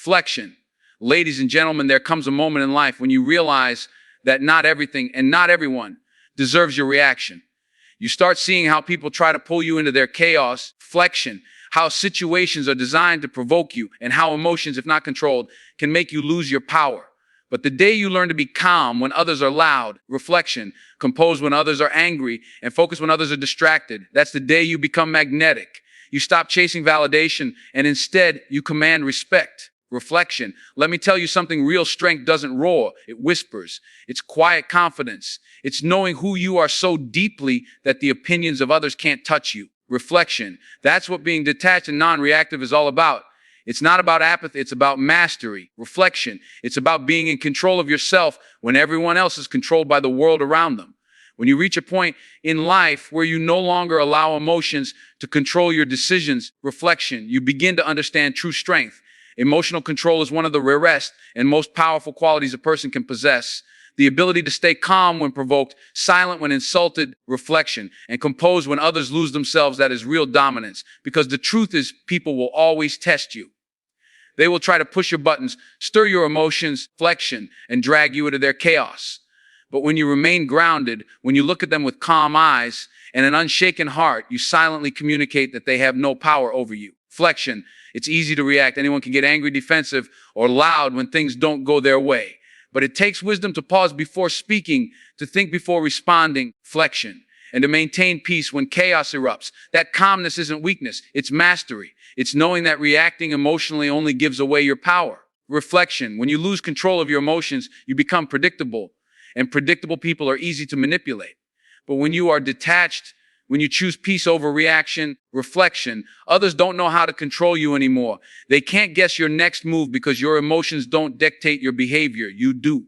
Flexion. Ladies and gentlemen, there comes a moment in life when you realize that not everything and not everyone deserves your reaction. You start seeing how people try to pull you into their chaos. Flexion. How situations are designed to provoke you, and how emotions, if not controlled, can make you lose your power. But the day you learn to be calm when others are loud, reflection, composed when others are angry, and focused when others are distracted, that's the day you become magnetic. You stop chasing validation, and instead you command respect. Reflection. Let me tell you something, real strength doesn't roar, it whispers. It's quiet confidence. It's knowing who you are so deeply that the opinions of others can't touch you. Reflection. That's what being detached and non-reactive is all about. It's not about apathy, it's about mastery. Reflection. It's about being in control of yourself when everyone else is controlled by the world around them. When you reach a point in life where you no longer allow emotions to control your decisions, reflection, you begin to understand true strength. Emotional control is one of the rarest and most powerful qualities a person can possess. The ability to stay calm when provoked, silent when insulted, reflection, and composed when others lose themselves, that is real dominance. Because the truth is, people will always test you. They will try to push your buttons, stir your emotions, flexion, and drag you into their chaos. But when you remain grounded, when you look at them with calm eyes and an unshaken heart, you silently communicate that they have no power over you. Flexion. It's easy to react. Anyone can get angry, defensive, or loud when things don't go their way. But it takes wisdom to pause before speaking, to think before responding, flexion, and to maintain peace when chaos erupts. That calmness isn't weakness, it's mastery. It's knowing that reacting emotionally only gives away your power. Reflection. When you lose control of your emotions, you become predictable, and predictable people are easy to manipulate. But when you are detached, when you choose peace over reaction, reflection, others don't know how to control you anymore. They can't guess your next move because your emotions don't dictate your behavior. You do.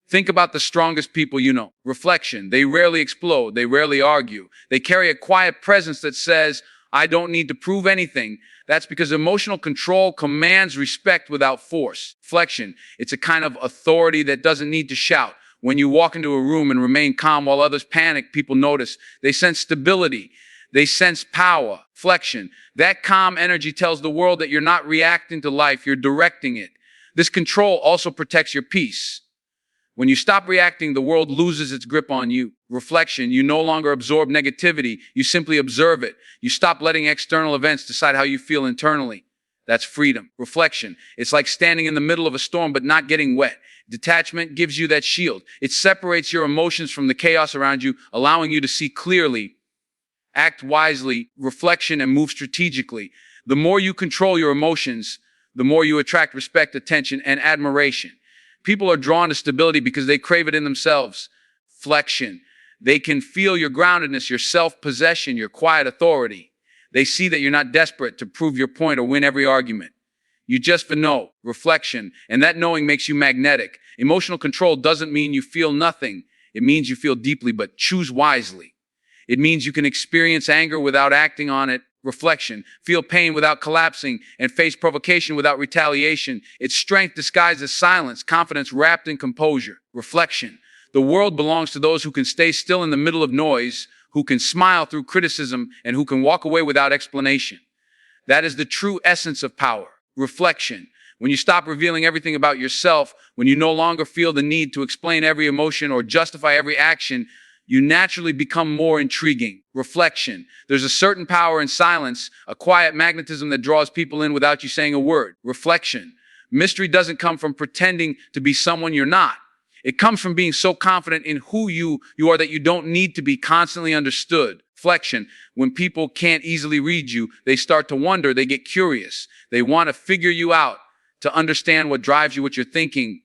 Think about the strongest people you know. Reflection. They rarely explode. They rarely argue. They carry a quiet presence that says, I don't need to prove anything. That's because emotional control commands respect without force. Flexion. It's a kind of authority that doesn't need to shout. When you walk into a room and remain calm while others panic, people notice. They sense stability. They sense power. Flexion. That calm energy tells the world that you're not reacting to life, you're directing it. This control also protects your peace. When you stop reacting, the world loses its grip on you. Reflection. You no longer absorb negativity. You simply observe it. You stop letting external events decide how you feel internally. That's freedom. Reflection. It's like standing in the middle of a storm but not getting wet. Detachment gives you that shield. It separates your emotions from the chaos around you, allowing you to see clearly, act wisely, reflection, and move strategically. The more you control your emotions, the more you attract respect, attention, and admiration. People are drawn to stability because they crave it in themselves. Flexion. They can feel your groundedness, your self-possession, your quiet authority. They see that you're not desperate to prove your point or win every argument. You just know. Reflection. And that knowing makes you magnetic. Emotional control doesn't mean you feel nothing. It means you feel deeply, but choose wisely. It means you can experience anger without acting on it. Reflection. Feel pain without collapsing, and face provocation without retaliation. It's strength disguised as silence, confidence wrapped in composure. Reflection. The world belongs to those who can stay still in the middle of noise, who can smile through criticism, and who can walk away without explanation. That is the true essence of power. Reflection. When you stop revealing everything about yourself, when you no longer feel the need to explain every emotion or justify every action, you naturally become more intriguing. Reflection. There's a certain power in silence, a quiet magnetism that draws people in without you saying a word. Reflection. Mystery doesn't come from pretending to be someone you're not. It comes from being so confident in who you are that you don't need to be constantly understood. Flexion. When people can't easily read you, they start to wonder, they get curious. They want to figure you out, to understand what drives you, what you're thinking,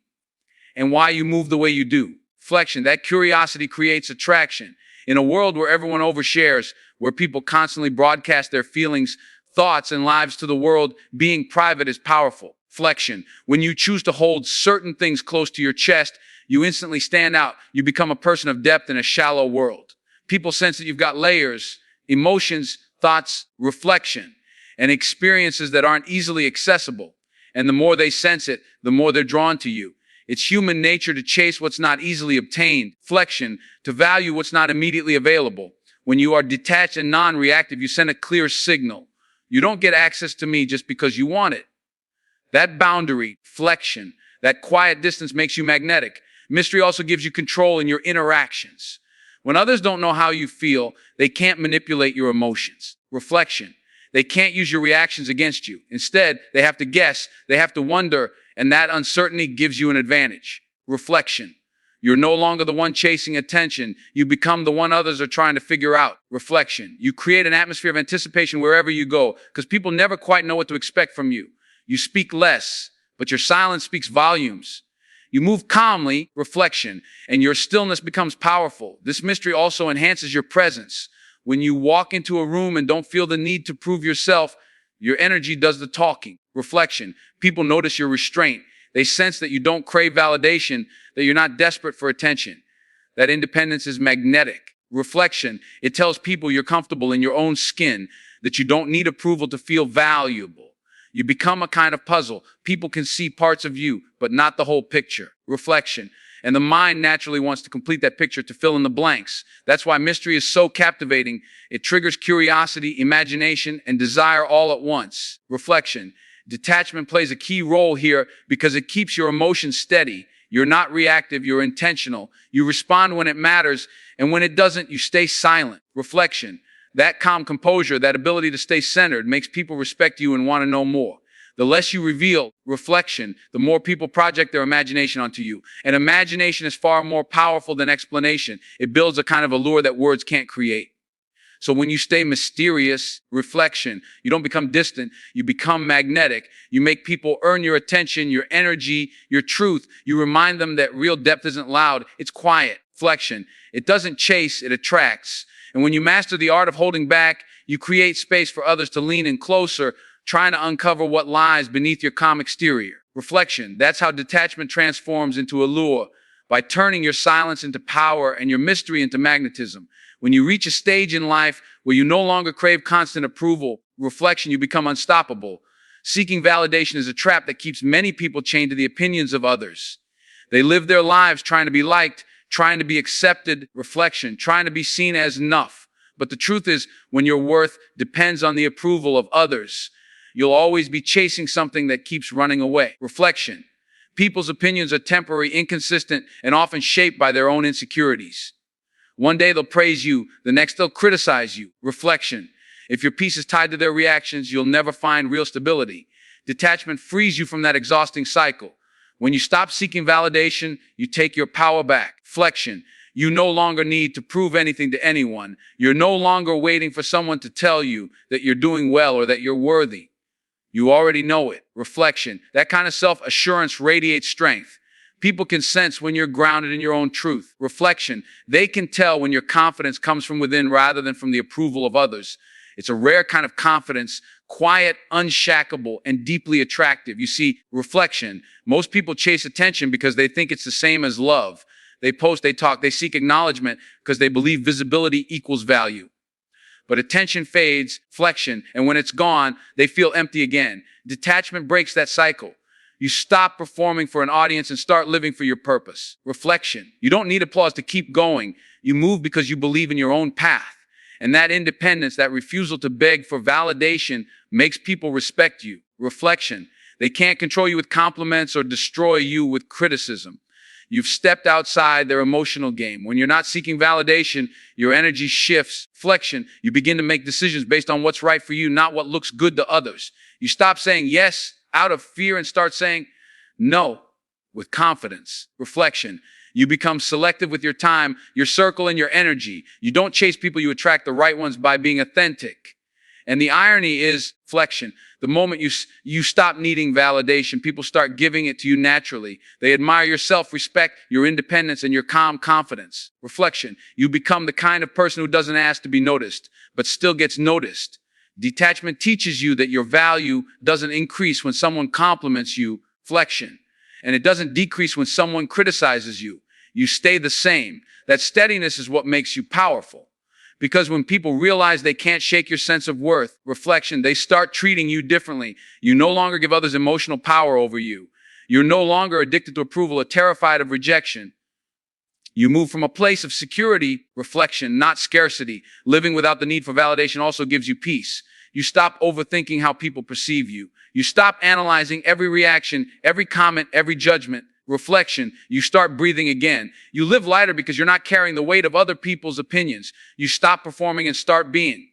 and why you move the way you do. Flexion. That curiosity creates attraction. In a world where everyone overshares, where people constantly broadcast their feelings, thoughts, and lives to the world, being private is powerful. Flexion. When you choose to hold certain things close to your chest, you instantly stand out. You become a person of depth in a shallow world. People sense that you've got layers, emotions, thoughts, reflection, and experiences that aren't easily accessible. And the more they sense it, the more they're drawn to you. It's human nature to chase what's not easily obtained. Flexion. To value what's not immediately available. When you are detached and non-reactive, you send a clear signal. You don't get access to me just because you want it. That boundary, flexion, that quiet distance makes you magnetic. Mystery also gives you control in your interactions. When others don't know how you feel, they can't manipulate your emotions. Reflection. They can't use your reactions against you. Instead, they have to guess, they have to wonder, and that uncertainty gives you an advantage. Reflection. You're no longer the one chasing attention. You become the one others are trying to figure out. Reflection. You create an atmosphere of anticipation wherever you go, because people never quite know what to expect from you. You speak less, but your silence speaks volumes. You move calmly, reflection, and your stillness becomes powerful. This mystery also enhances your presence. When you walk into a room and don't feel the need to prove yourself, your energy does the talking. Reflection. People notice your restraint. They sense that you don't crave validation, that you're not desperate for attention. That independence is magnetic. Reflection. It tells people you're comfortable in your own skin, that you don't need approval to feel valuable. You become a kind of puzzle. People can see parts of you, but not the whole picture. Reflection. And the mind naturally wants to complete that picture, to fill in the blanks. That's why mystery is so captivating. It triggers curiosity, imagination, and desire all at once. Reflection. Detachment plays a key role here because it keeps your emotions steady. You're not reactive, you're intentional. You respond when it matters, and when it doesn't, you stay silent. Reflection. That calm composure, that ability to stay centered, makes people respect you and want to know more. The less you reveal, reflection, the more people project their imagination onto you. And imagination is far more powerful than explanation. It builds a kind of allure that words can't create. So when you stay mysterious, reflection, you don't become distant, you become magnetic. You make people earn your attention, your energy, your truth. You remind them that real depth isn't loud, it's quiet. Reflection. It doesn't chase, it attracts. And when you master the art of holding back, you create space for others to lean in closer, trying to uncover what lies beneath your calm exterior. Reflection. That's how detachment transforms into allure, by turning your silence into power and your mystery into magnetism. When you reach a stage in life where you no longer crave constant approval, reflection, you become unstoppable. Seeking validation is a trap that keeps many people chained to the opinions of others. They live their lives trying to be liked, trying to be accepted, reflection, trying to be seen as enough. But the truth is, when your worth depends on the approval of others, you'll always be chasing something that keeps running away. Reflection. People's opinions are temporary, inconsistent, and often shaped by their own insecurities. One day they'll praise you, the next they'll criticize you. Reflection. If your peace is tied to their reactions, you'll never find real stability. Detachment frees you from that exhausting cycle. When you stop seeking validation, you take your power back. Reflection. You no longer need to prove anything to anyone. You're no longer waiting for someone to tell you that you're doing well or that you're worthy. You already know it. Reflection. That kind of self-assurance radiates strength. People can sense when you're grounded in your own truth. Reflection. They can tell when your confidence comes from within rather than from the approval of others. It's a rare kind of confidence, quiet, unshackable, and deeply attractive. You see, reflection. Most people chase attention because they think it's the same as love. They post, they talk, they seek acknowledgement because they believe visibility equals value. But attention fades, reflection, and when it's gone, they feel empty again. Detachment breaks that cycle. You stop performing for an audience and start living for your purpose. Reflection. You don't need applause to keep going. You move because you believe in your own path. And that independence, that refusal to beg for validation, makes people respect you. Reflection. They can't control you with compliments or destroy you with criticism. You've stepped outside their emotional game. When you're not seeking validation, your energy shifts. Reflection. You begin to make decisions based on what's right for you, not what looks good to others. You stop saying yes out of fear and start saying no with confidence. Reflection. You become selective with your time, your circle, and your energy. You don't chase people, you attract the right ones by being authentic. And the irony is, reflection, the moment you stop needing validation, people start giving it to you naturally. They admire your self-respect, your independence, and your calm confidence. Reflection, you become the kind of person who doesn't ask to be noticed, but still gets noticed. Detachment teaches you that your value doesn't increase when someone compliments you. Reflection, and it doesn't decrease when someone criticizes you. You stay the same. That steadiness is what makes you powerful. Because when people realize they can't shake your sense of worth, reflection, they start treating you differently. You no longer give others emotional power over you. You're no longer addicted to approval or terrified of rejection. You move from a place of security, reflection, not scarcity. Living without the need for validation also gives you peace. You stop overthinking how people perceive you. You stop analyzing every reaction, every comment, every judgment. Reflection. You start breathing again. You live lighter because you're not carrying the weight of other people's opinions. You stop performing and start being.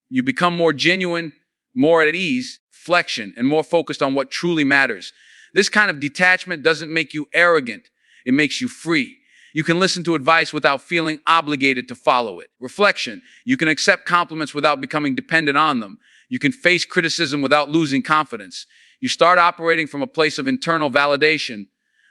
You become more genuine, more at ease, flexion, and more focused on what truly matters. This kind of detachment doesn't make you arrogant. It makes you free. You can listen to advice without feeling obligated to follow it. Reflection. You can accept compliments without becoming dependent on them. You can face criticism without losing confidence. You start operating from a place of internal validation,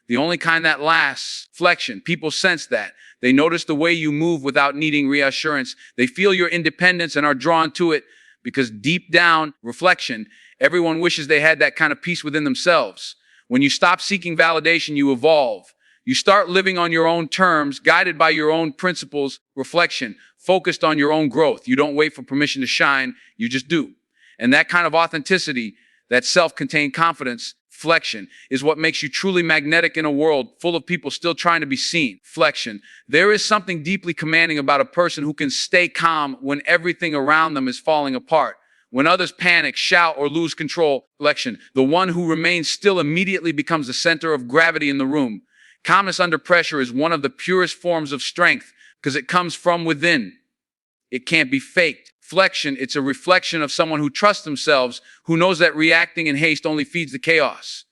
the only kind that lasts. Flexion. People sense that. They notice the way you move without needing reassurance. They feel your independence and are drawn to it because deep down, reflection, everyone wishes they had that kind of peace within themselves. When you stop seeking validation, you evolve. You start living on your own terms, guided by your own principles. Reflection, focused on your own growth. You don't wait for permission to shine, you just do. And that kind of authenticity, that self-contained confidence, flexion, is what makes you truly magnetic in a world full of people still trying to be seen. Flexion. There is something deeply commanding about a person who can stay calm when everything around them is falling apart. When others panic, shout, or lose control. Flexion. The one who remains still immediately becomes the center of gravity in the room. Calmness under pressure is one of the purest forms of strength because it comes from within. It can't be faked. Flexion, it's a reflection of someone who trusts themselves, who knows that reacting in haste only feeds the chaos.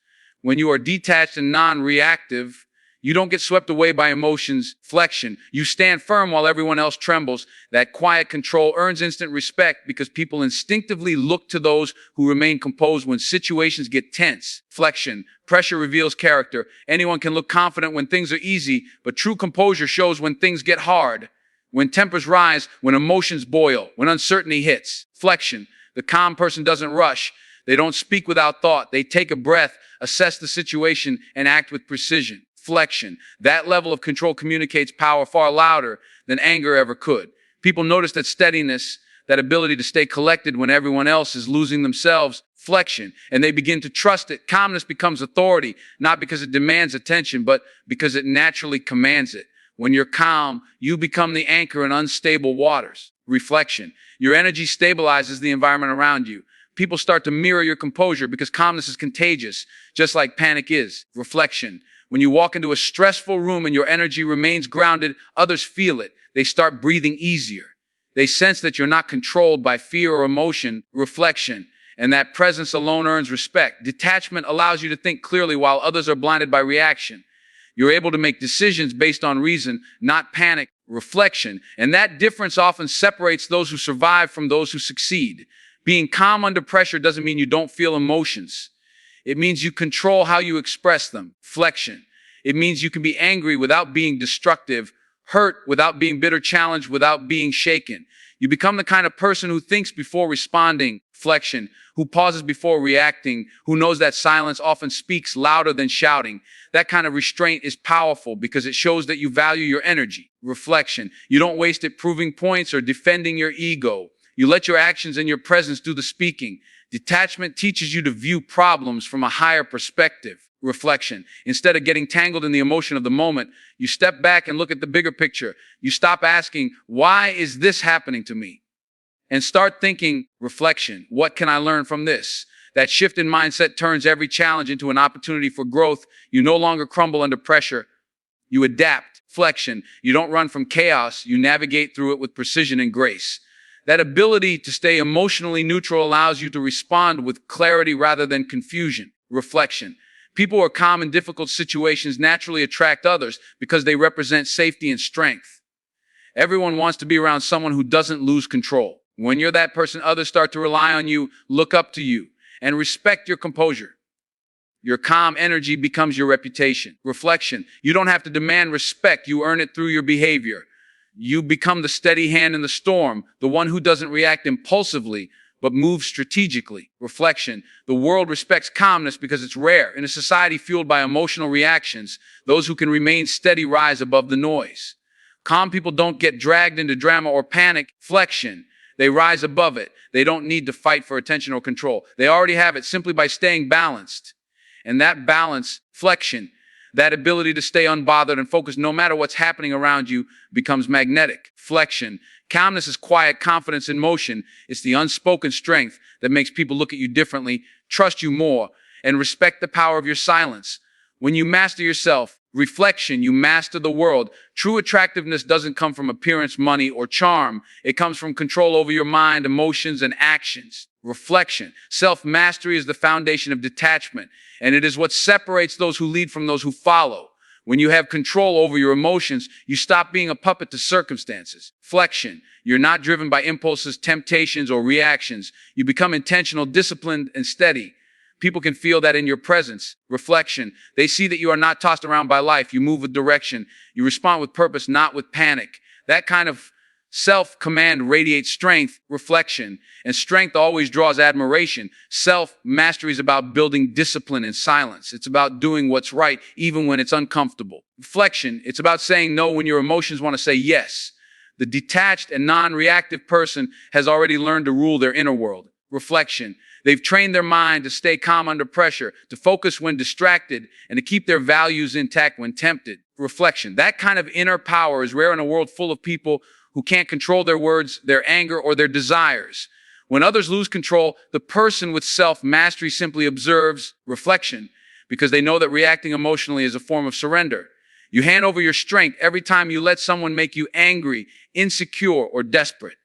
When you are detached and non-reactive, you don't get swept away by emotions. Flexion, you stand firm while everyone else trembles. That quiet control earns instant respect because people instinctively look to those who remain composed when situations get tense. Flexion, pressure reveals character. Anyone can look confident when things are easy, but true composure shows when things get hard. When tempers rise, when emotions boil, when uncertainty hits. Flexion. The calm person doesn't rush. They don't speak without thought. They take a breath, assess the situation, and act with precision. Flexion. That level of control communicates power far louder than anger ever could. People notice that steadiness, that ability to stay collected when everyone else is losing themselves. Flexion. And they begin to trust it. Calmness becomes authority, not because it demands attention, but because it naturally commands it. When you're calm, you become the anchor in unstable waters. Reflection. Your energy stabilizes the environment around you. People start to mirror your composure because calmness is contagious, just like panic is. Reflection. When you walk into a stressful room and your energy remains grounded, others feel it. They start breathing easier. They sense that you're not controlled by fear or emotion. Reflection. And that presence alone earns respect. Detachment allows you to think clearly while others are blinded by reaction. You're able to make decisions based on reason, not panic. Reflection. And that difference often separates those who survive from those who succeed. Being calm under pressure doesn't mean you don't feel emotions. It means you control how you express them. Flexion. It means you can be angry without being destructive, hurt without being bitter, challenged without being shaken. You become the kind of person who thinks before responding. Flexion. Who pauses before reacting, who knows that silence often speaks louder than shouting. That kind of restraint is powerful because it shows that you value your energy. Reflection. You don't waste it proving points or defending your ego. You let your actions and your presence do the speaking. Detachment teaches you to view problems from a higher perspective. Reflection. Instead of getting tangled in the emotion of the moment, you step back and look at the bigger picture. You stop asking, why is this happening to me? And start thinking, reflection, what can I learn from this? That shift in mindset turns every challenge into an opportunity for growth. You no longer crumble under pressure. You adapt. Flexion. You don't run from chaos. You navigate through it with precision and grace. That ability to stay emotionally neutral allows you to respond with clarity rather than confusion. Reflection. People who are calm in difficult situations naturally attract others because they represent safety and strength. Everyone wants to be around someone who doesn't lose control. When you're that person, others start to rely on you, look up to you, and respect your composure. Your calm energy becomes your reputation. Reflection. You don't have to demand respect. You earn it through your behavior. You become the steady hand in the storm, the one who doesn't react impulsively, but moves strategically. Reflection. The world respects calmness because it's rare. In a society fueled by emotional reactions, those who can remain steady rise above the noise. Calm people don't get dragged into drama or panic. Flexion. They rise above it. They don't need to fight for attention or control. They already have it simply by staying balanced. And that balance, flexion, That ability to stay unbothered and focused no matter what's happening around you becomes magnetic. Flexion. Calmness is quiet confidence in motion. It's the unspoken strength that makes people look at you differently, trust you more, and respect the power of your silence. When you master yourself, reflection, you master the world. True attractiveness doesn't come from appearance, money, or charm. It comes from control over your mind, emotions, and actions. Reflection. Self-mastery is the foundation of detachment, and it is what separates those who lead from those who follow. When you have control over your emotions, you stop being a puppet to circumstances. Flexion. You're not driven by impulses, temptations, or reactions. You become intentional, disciplined, and steady. People can feel that in your presence. Reflection. They see that you are not tossed around by life. You move with direction. You respond with purpose, not with panic. That kind of self-command radiates strength. Reflection. And strength always draws admiration. Self-mastery is about building discipline in silence. It's about doing what's right, even when it's uncomfortable. Reflection. It's about saying no when your emotions want to say yes. The detached and non-reactive person has already learned to rule their inner world. Reflection. They've trained their mind to stay calm under pressure, to focus when distracted, and to keep their values intact when tempted. Reflection. That kind of inner power is rare in a world full of people who can't control their words, their anger, or their desires. When others lose control, the person with self-mastery simply observes. Reflection, because they know that reacting emotionally is a form of surrender. You hand over your strength every time you let someone make you angry, insecure, or desperate.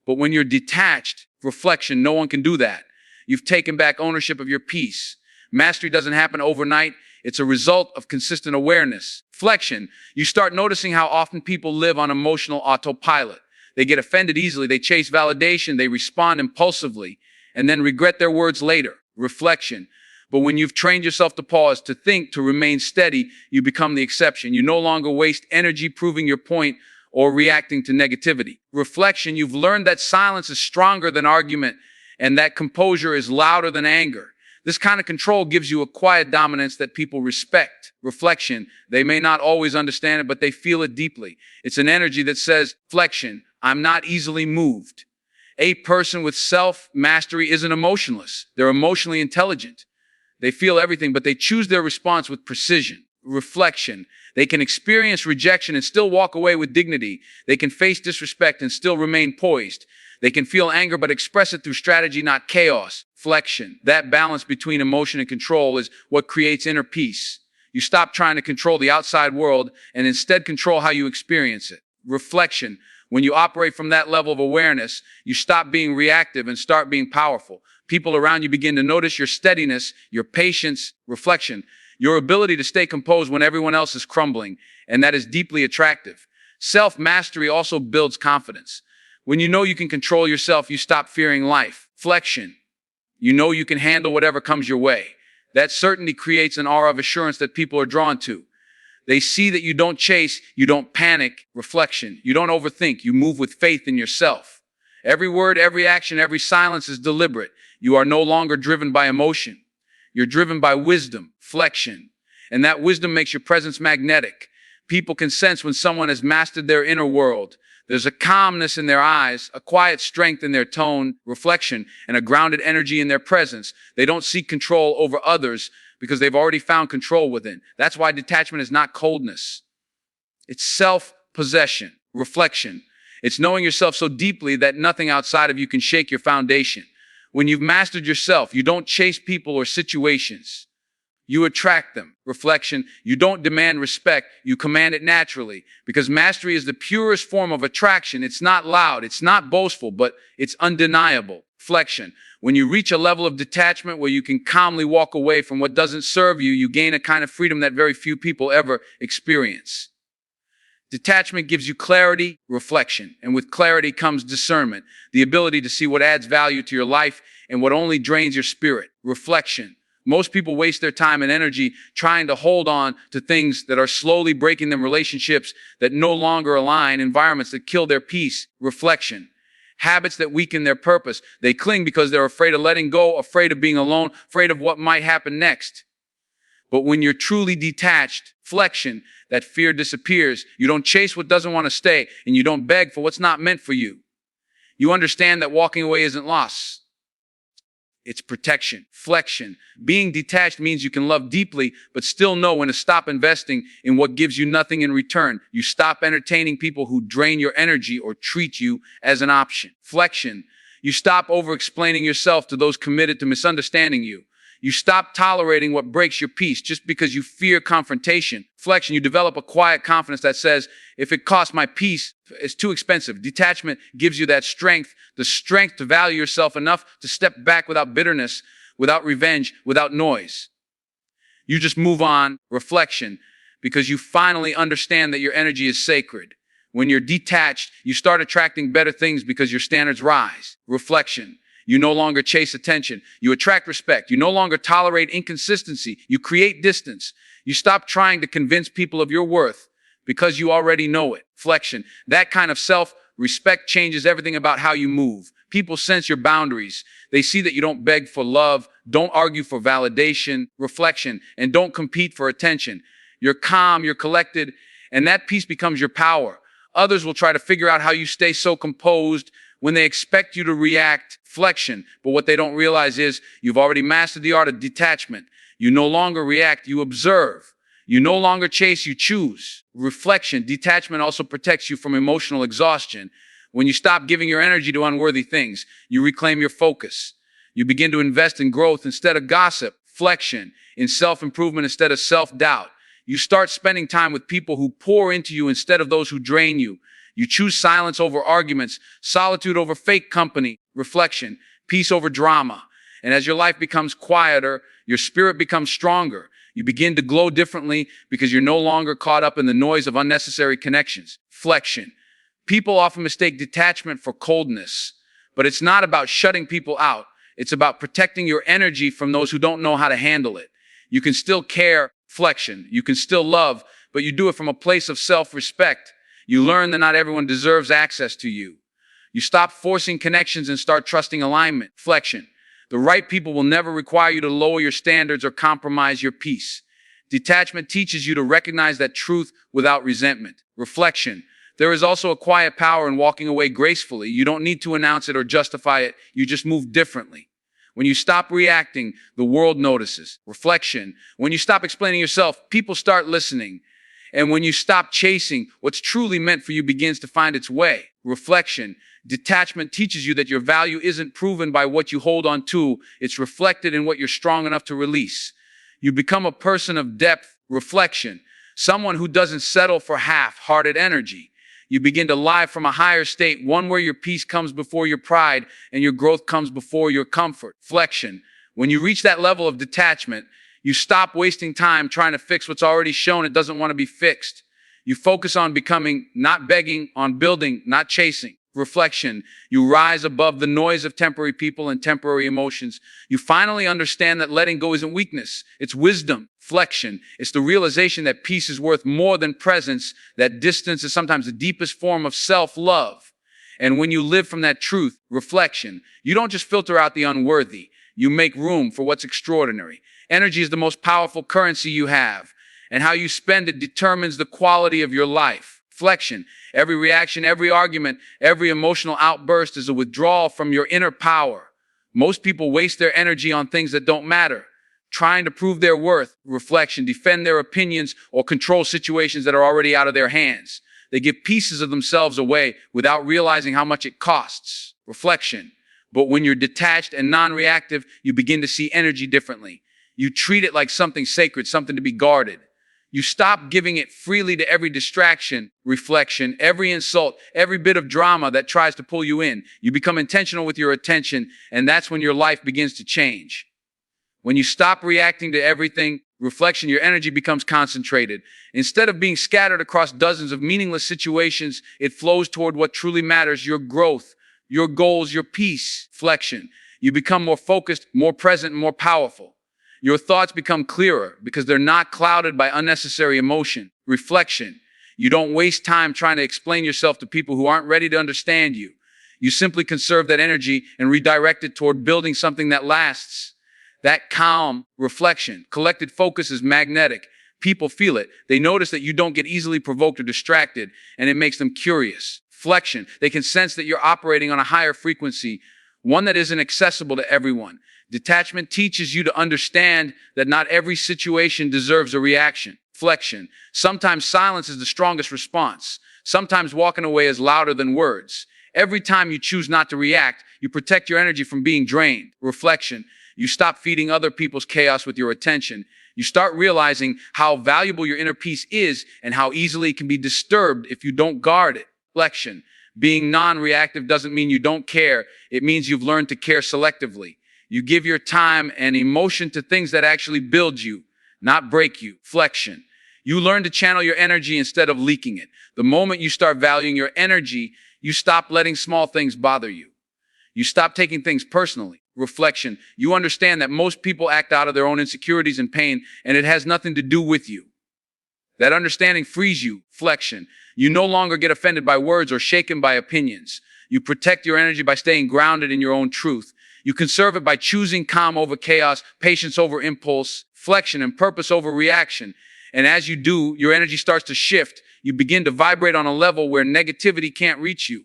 But when you're detached, reflection, no one can do that. You've taken back ownership of your peace. Mastery doesn't happen overnight. It's a result of consistent awareness. Flexion, you start noticing how often people live on emotional autopilot. They get offended easily, they chase validation, they respond impulsively, and then regret their words later. Reflection. But when you've trained yourself to pause, to think, to remain steady, you become the exception. You no longer waste energy proving your point or reacting to negativity. Reflection, you've learned that silence is stronger than argument, and that composure is louder than anger. This kind of control gives you a quiet dominance that people respect. Reflection, they may not always understand it, but they feel it deeply. It's an energy that says, flexion, I'm not easily moved. A person with self-mastery isn't emotionless. They're emotionally intelligent. They feel everything, but they choose their response with precision. Reflection, they can experience rejection and still walk away with dignity. They can face disrespect and still remain poised. They can feel anger but express it through strategy, not chaos. Flexion. That balance between emotion and control is what creates inner peace. You stop trying to control the outside world and instead control how you experience it. Reflection. When you operate from that level of awareness, you stop being reactive and start being powerful. People around you begin to notice your steadiness, your patience. Reflection. Your ability to stay composed when everyone else is crumbling, and that is deeply attractive. Self-mastery also builds confidence. When you know you can control yourself, you stop fearing life. Flexion. You know you can handle whatever comes your way. That certainty creates an aura of assurance that people are drawn to. They see that you don't chase, you don't panic. Reflection. You don't overthink, you move with faith in yourself. Every word, every action, every silence is deliberate. You are no longer driven by emotion. You're driven by wisdom. Flexion. And that wisdom makes your presence magnetic. People can sense when someone has mastered their inner world. There's a calmness in their eyes, a quiet strength in their tone, reflection, and a grounded energy in their presence. They don't seek control over others because they've already found control within. That's why detachment is not coldness. It's self-possession, reflection. It's knowing yourself so deeply that nothing outside of you can shake your foundation. When you've mastered yourself, you don't chase people or situations. You attract them. Reflection, you don't demand respect, you command it naturally. Because mastery is the purest form of attraction. It's not loud, it's not boastful, but it's undeniable. Flexion, when you reach a level of detachment where you can calmly walk away from what doesn't serve you, you gain a kind of freedom that very few people ever experience. Detachment gives you clarity, reflection, and with clarity comes discernment, the ability to see what adds value to your life and what only drains your spirit. Reflection. Most people waste their time and energy trying to hold on to things that are slowly breaking them, relationships that no longer align, environments that kill their peace. Reflection. Habits that weaken their purpose. They cling because they're afraid of letting go, afraid of being alone, afraid of what might happen next. But when you're truly detached, flexion, that fear disappears. You don't chase what doesn't want to stay, and you don't beg for what's not meant for you. You understand that walking away isn't loss. It's protection. Flexion. Being detached means you can love deeply, but still know when to stop investing in what gives you nothing in return. You stop entertaining people who drain your energy or treat you as an option. Flexion. You stop over-explaining yourself to those committed to misunderstanding you. You stop tolerating what breaks your peace just because you fear confrontation. Flexion, you develop a quiet confidence that says, if it costs my peace, it's too expensive. Detachment gives you that strength, the strength to value yourself enough to step back without bitterness, without revenge, without noise. You just move on. Reflection, because you finally understand that your energy is sacred. When you're detached, you start attracting better things because your standards rise. Reflection. You no longer chase attention. You attract respect. You no longer tolerate inconsistency. You create distance. You stop trying to convince people of your worth because you already know it. Flexion. That kind of self-respect changes everything about how you move. People sense your boundaries. They see that you don't beg for love, don't argue for validation, reflection, and don't compete for attention. You're calm, you're collected, and that peace becomes your power. Others will try to figure out how you stay so composed when they expect you to react. Flexion. But what they don't realize is you've already mastered the art of detachment. You no longer react, you observe. You no longer chase, you choose. Reflection. Detachment also protects you from emotional exhaustion. When you stop giving your energy to unworthy things, you reclaim your focus. You begin to invest in growth instead of gossip. Flexion. In self-improvement instead of self-doubt. You start spending time with people who pour into you instead of those who drain you. You choose silence over arguments, solitude over fake company, reflection, peace over drama. And as your life becomes quieter, your spirit becomes stronger. You begin to glow differently because you're no longer caught up in the noise of unnecessary connections. Flexion. People often mistake detachment for coldness, but it's not about shutting people out. It's about protecting your energy from those who don't know how to handle it. You can still care, flexion. You can still love, but you do it from a place of self-respect. You learn that not everyone deserves access to you. You stop forcing connections and start trusting alignment. Flexion. The right people will never require you to lower your standards or compromise your peace. Detachment teaches you to recognize that truth without resentment. Reflection. There is also a quiet power in walking away gracefully. You don't need to announce it or justify it. You just move differently. When you stop reacting, the world notices. Reflection. When you stop explaining yourself, people start listening. And when you stop chasing, what's truly meant for you begins to find its way. Reflection. Detachment teaches you that your value isn't proven by what you hold on to. It's reflected in what you're strong enough to release. You become a person of depth. Reflection. Someone who doesn't settle for half-hearted energy. You begin to live from a higher state, one where your peace comes before your pride and your growth comes before your comfort. Flexion. When you reach that level of detachment, you stop wasting time trying to fix what's already shown it doesn't want to be fixed. You focus on becoming, not begging, on building, not chasing. Reflection. You rise above the noise of temporary people and temporary emotions. You finally understand that letting go isn't weakness, it's wisdom. Flexion. It's the realization that peace is worth more than presence, that distance is sometimes the deepest form of self-love. And when you live from that truth, reflection, you don't just filter out the unworthy, you make room for what's extraordinary. Energy is the most powerful currency you have, and how you spend it determines the quality of your life. Flexion. Every reaction, every argument, every emotional outburst is a withdrawal from your inner power. Most people waste their energy on things that don't matter, trying to prove their worth. Reflection. Defend their opinions or control situations that are already out of their hands. They give pieces of themselves away without realizing how much it costs. Reflection. But when you're detached and non-reactive, you begin to see energy differently. You treat it like something sacred, something to be guarded. You stop giving it freely to every distraction, reflection, every insult, every bit of drama that tries to pull you in. You become intentional with your attention, and that's when your life begins to change. When you stop reacting to everything, reflection, your energy becomes concentrated. Instead of being scattered across dozens of meaningless situations, it flows toward what truly matters, your growth, your goals, your peace. Flexion. You become more focused, more present, more powerful. Your thoughts become clearer because they're not clouded by unnecessary emotion. Reflection. You don't waste time trying to explain yourself to people who aren't ready to understand you. You simply conserve that energy and redirect it toward building something that lasts. That calm reflection, collected focus is magnetic. People feel it. They notice that you don't get easily provoked or distracted, and it makes them curious. Flexion. They can sense that you're operating on a higher frequency, one that isn't accessible to everyone. Detachment teaches you to understand that not every situation deserves a reaction. Reflection. Sometimes silence is the strongest response. Sometimes walking away is louder than words. Every time you choose not to react, you protect your energy from being drained. Reflection. You stop feeding other people's chaos with your attention. You start realizing how valuable your inner peace is and how easily it can be disturbed if you don't guard it. Reflection. Being non-reactive doesn't mean you don't care. It means you've learned to care selectively. You give your time and emotion to things that actually build you, not break you. Reflection. You learn to channel your energy instead of leaking it. The moment you start valuing your energy, you stop letting small things bother you. You stop taking things personally. Reflection. You understand that most people act out of their own insecurities and pain, and it has nothing to do with you. That understanding frees you. Reflection. You no longer get offended by words or shaken by opinions. You protect your energy by staying grounded in your own truth. You conserve it by choosing calm over chaos, patience over impulse, reflection, and purpose over reaction. And as you do, your energy starts to shift. You begin to vibrate on a level where negativity can't reach you.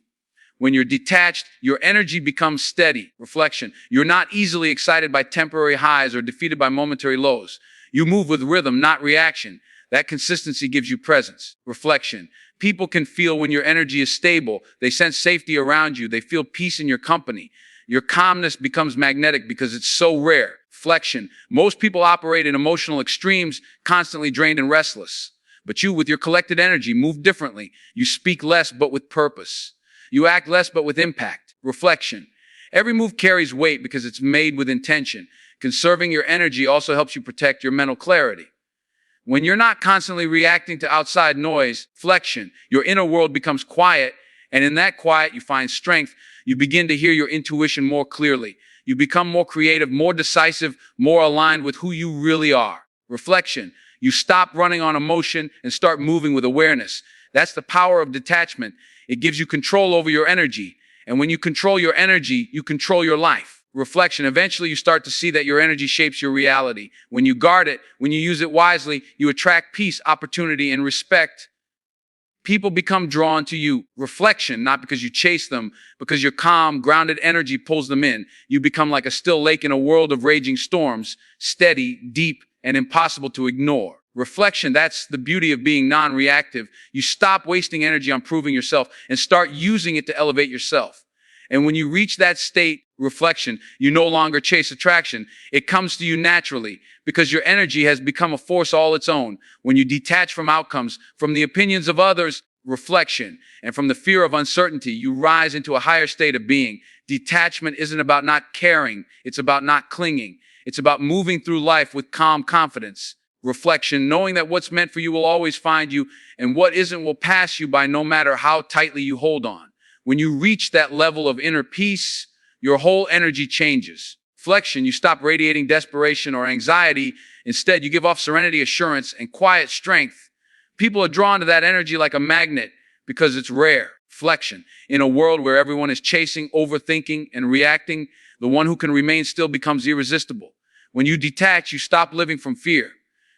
When you're detached, your energy becomes steady. Reflection. You're not easily excited by temporary highs or defeated by momentary lows. You move with rhythm, not reaction. That consistency gives you presence. Reflection. People can feel when your energy is stable. They sense safety around you. They feel peace in your company. Your calmness becomes magnetic because it's so rare. Reflection. Most people operate in emotional extremes, constantly drained and restless. But you, with your collected energy, move differently. You speak less, but with purpose. You act less, but with impact. Reflection. Every move carries weight because it's made with intention. Conserving your energy also helps you protect your mental clarity. When you're not constantly reacting to outside noise, reflection, your inner world becomes quiet, and in that quiet you find strength. You begin to hear your intuition more clearly. You become more creative, more decisive, more aligned with who you really are. Reflection. You stop running on emotion and start moving with awareness. That's the power of detachment. It gives you control over your energy. And when you control your energy, you control your life. Reflection. Eventually, you start to see that your energy shapes your reality. When you guard it, when you use it wisely, you attract peace, opportunity, and respect. People become drawn to you. Reflection, not because you chase them, because your calm, grounded energy pulls them in. You become like a still lake in a world of raging storms, steady, deep, and impossible to ignore. Reflection, that's the beauty of being non-reactive. You stop wasting energy on proving yourself and start using it to elevate yourself. And when you reach that state, reflection, you no longer chase attraction. It comes to you naturally because your energy has become a force all its own. When you detach from outcomes, from the opinions of others, reflection, and from the fear of uncertainty, you rise into a higher state of being. Detachment isn't about not caring. It's about not clinging. It's about moving through life with calm confidence. Reflection, knowing that what's meant for you will always find you and what isn't will pass you by no matter how tightly you hold on. When you reach that level of inner peace, your whole energy changes. Reflection, you stop radiating desperation or anxiety. Instead, you give off serenity, assurance, and quiet strength. People are drawn to that energy like a magnet because it's rare. Reflection, in a world where everyone is chasing, overthinking, and reacting, the one who can remain still becomes irresistible. When you detach, you stop living from fear.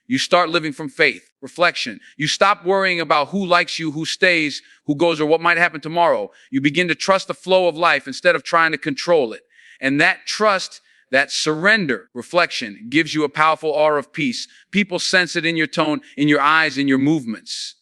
You start living from faith. Reflection. You stop worrying about who likes you, who stays, who goes, or what might happen tomorrow. You begin to trust the flow of life instead of trying to control it. And that trust, that surrender, reflection, gives you a powerful aura of peace. People sense it in your tone, in your eyes, in your movements.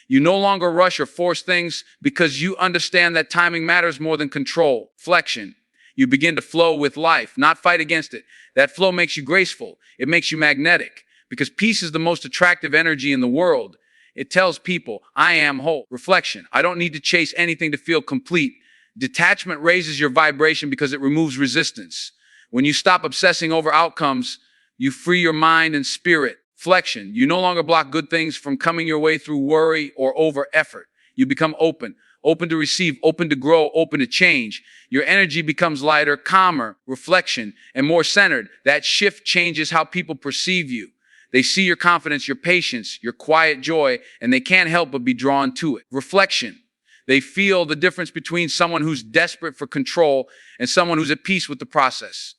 You no longer rush or force things because you understand that timing matters more than control. Reflection. You begin to flow with life, not fight against it. That flow makes you graceful. It makes you magnetic. Because peace is the most attractive energy in the world. It tells people, I am whole. Reflection, I don't need to chase anything to feel complete. Detachment raises your vibration because it removes resistance. When you stop obsessing over outcomes, you free your mind and spirit. Reflection, you no longer block good things from coming your way through worry or over effort. You become open to receive, open to grow, open to change. Your energy becomes lighter, calmer, reflection, and more centered. That shift changes how people perceive you. They see your confidence, your patience, your quiet joy, and they can't help but be drawn to it. Reflection. They feel the difference between someone who's desperate for control and someone who's at peace with the process.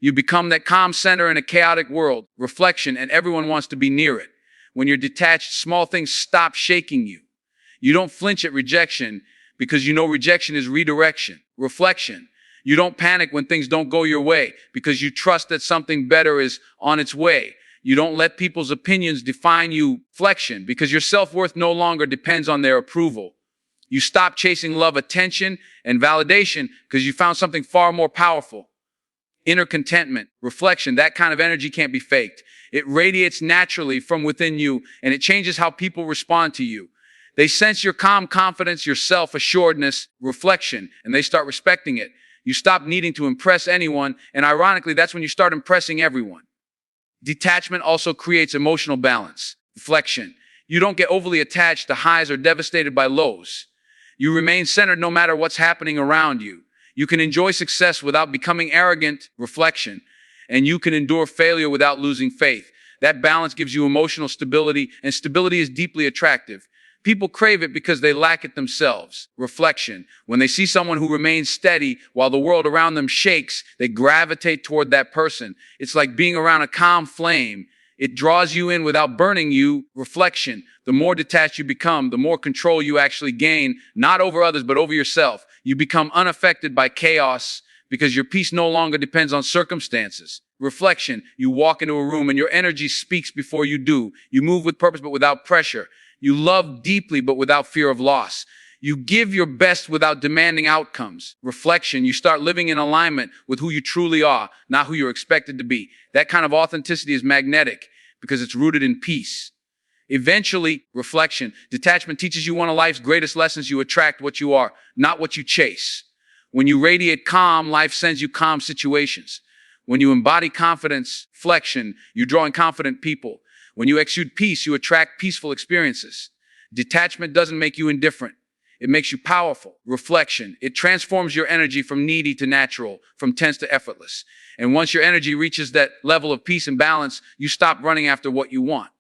You become that calm center in a chaotic world. Reflection, and everyone wants to be near it. When you're detached, small things stop shaking you. You don't flinch at rejection because you know rejection is redirection. Reflection. You don't panic when things don't go your way because you trust that something better is on its way. You don't let people's opinions define you. Reflection, because your self-worth no longer depends on their approval. You stop chasing love, attention, and validation because you found something far more powerful. Inner contentment, reflection, that kind of energy can't be faked. It radiates naturally from within you, and it changes how people respond to you. They sense your calm confidence, your self-assuredness, reflection, and they start respecting it. You stop needing to impress anyone, and ironically, that's when you start impressing everyone. Detachment also creates emotional balance. Reflection, you don't get overly attached to highs or devastated by lows. You remain centered no matter what's happening around you. You can enjoy success without becoming arrogant, reflection, and you can endure failure without losing faith. That balance gives you emotional stability, and stability is deeply attractive. People crave it because they lack it themselves. Reflection, when they see someone who remains steady while the world around them shakes, they gravitate toward that person. It's like being around a calm flame. It draws you in without burning you. Reflection, the more detached you become, the more control you actually gain, not over others, but over yourself. You become unaffected by chaos because your peace no longer depends on circumstances. Reflection, you walk into a room and your energy speaks before you do. You move with purpose but without pressure. You love deeply but without fear of loss. You give your best without demanding outcomes. Reflection, you start living in alignment with who you truly are, not who you're expected to be. That kind of authenticity is magnetic because it's rooted in peace. Eventually, reflection, detachment teaches you one of life's greatest lessons. You attract what you are, not what you chase. When you radiate calm, life sends you calm situations. When you embody confidence, reflection, you draw in confident people. When you exude peace, you attract peaceful experiences. Detachment doesn't make you indifferent. It makes you powerful. Reflection, it transforms your energy from needy to natural, from tense to effortless. And once your energy reaches that level of peace and balance, you stop running after what you want.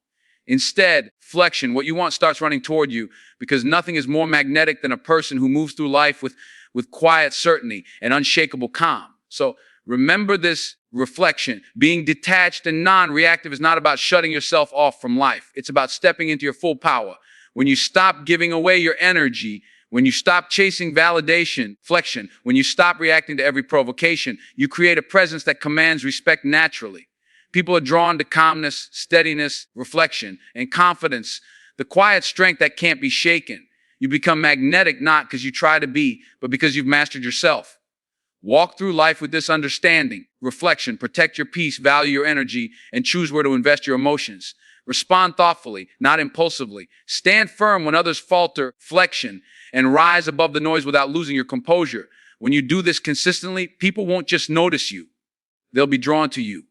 Instead, reflection, what you want starts running toward you because nothing is more magnetic than a person who moves through life with quiet certainty and unshakable calm. So remember this reflection. Being detached and non-reactive is not about shutting yourself off from life. It's about stepping into your full power. When you stop giving away your energy, when you stop chasing validation, reflection, when you stop reacting to every provocation, you create a presence that commands respect naturally. People are drawn to calmness, steadiness, reflection, and confidence, the quiet strength that can't be shaken. You become magnetic not because you try to be, but because you've mastered yourself. Walk through life with this understanding. Reflection, protect your peace, value your energy, and choose where to invest your emotions. Respond thoughtfully, not impulsively. Stand firm when others falter, reflection, and rise above the noise without losing your composure. When you do this consistently, people won't just notice you. They'll be drawn to you.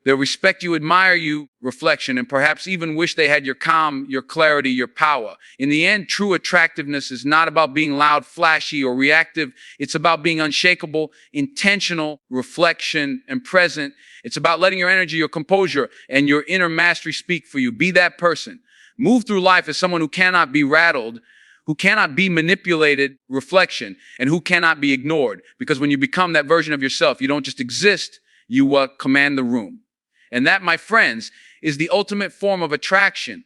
They'll respect you, admire you, reflection, and perhaps even wish they had your calm, your clarity, your power. In the end, true attractiveness is not about being loud, flashy, or reactive. It's about being unshakable, intentional, reflection, and present. It's about letting your energy, your composure, and your inner mastery speak for you. Be that person. Move through life as someone who cannot be rattled, who cannot be manipulated, reflection, and who cannot be ignored. Because when you become that version of yourself, you don't just exist, you command the room. And that, my friends, is the ultimate form of attraction.